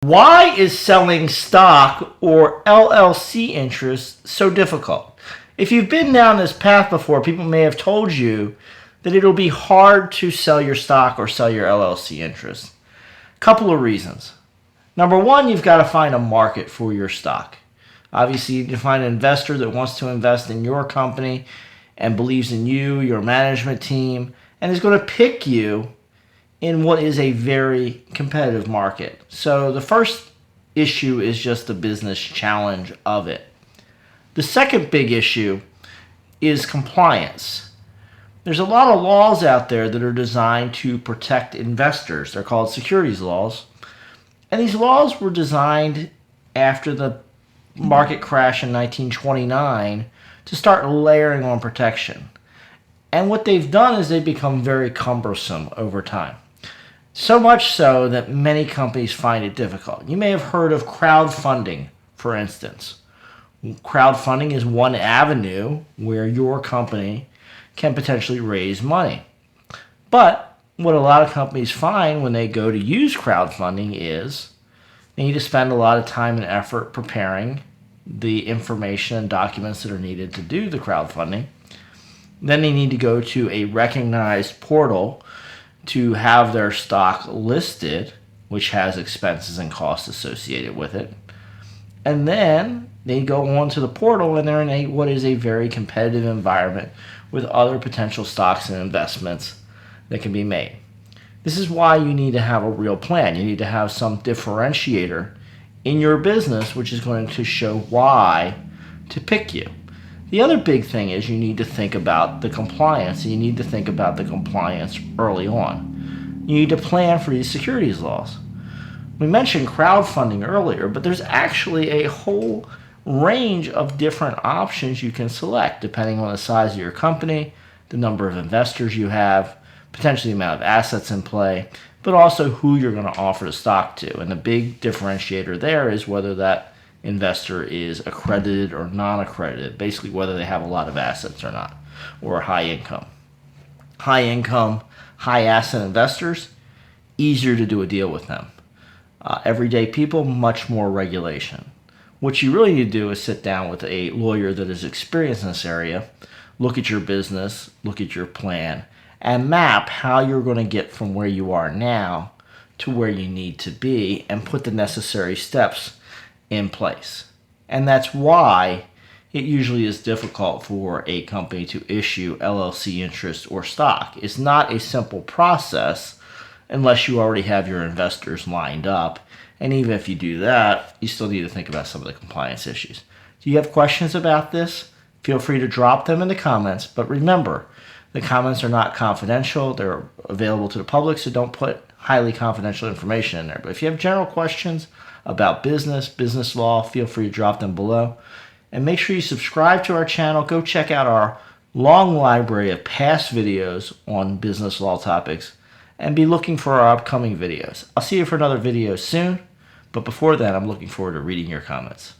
Why is selling stock or LLC interests so difficult? If you've been down this path before, people may have told you that it'll be hard to sell your stock or sell your LLC interests. Couple of reasons. Number one, you've got to find a market for your stock. Obviously, you need to find an investor that wants to invest in your company and believes in you, your management team, and is going to pick you in what is a very competitive market. So the first issue is just the business challenge of it. The second big issue is compliance. There's a lot of laws out there that are designed to protect investors. They're called securities laws. And these laws were designed after the market crash in 1929 to start layering on protection. And what they've done is they've become very cumbersome over time. So much so that many companies find it difficult. You may have heard of crowdfunding, for instance. Crowdfunding is one avenue where your company can potentially raise money. But what a lot of companies find when they go to use crowdfunding is they need to spend a lot of time and effort preparing the information and documents that are needed to do the crowdfunding. Then they need to go to a recognized portal to have their stock listed, which has expenses and costs associated with it. And then they go onto the portal and they're in what is a very competitive environment with other potential stocks and investments that can be made. This is why you need to have a real plan. You need to have some differentiator in your business which is going to show why to pick you. The other big thing is you need to think about the compliance, and you need to think about the compliance early on. You need to plan for these securities laws. We mentioned crowdfunding earlier, but there's actually a whole range of different options you can select depending on the size of your company, the number of investors you have, potentially the amount of assets in play, but also who you're going to offer the stock to. And the big differentiator there is whether that investor is accredited or non-accredited, basically whether they have a lot of assets or not, or high income. High income, high asset investors, easier to do a deal with them. Everyday people, much more regulation. What you really need to do is sit down with a lawyer that is experienced in this area, look at your business, look at your plan, and map how you're going to get from where you are now to where you need to be and put the necessary steps in place. And that's why it usually is difficult for a company to issue LLC interest or stock. It's not a simple process unless you already have your investors lined up. And even if you do that, you still need to think about some of the compliance issues. Do you have questions about this? Feel free to drop them in the comments. But remember, the comments are not confidential. They're available to the public, so don't put highly confidential information in there. But if you have general questions about business law, feel free to drop them below. And make sure you subscribe to our channel. Go check out our long library of past videos on business law topics and be looking for our upcoming videos. I'll see you for another video soon, but before that, I'm looking forward to reading your comments.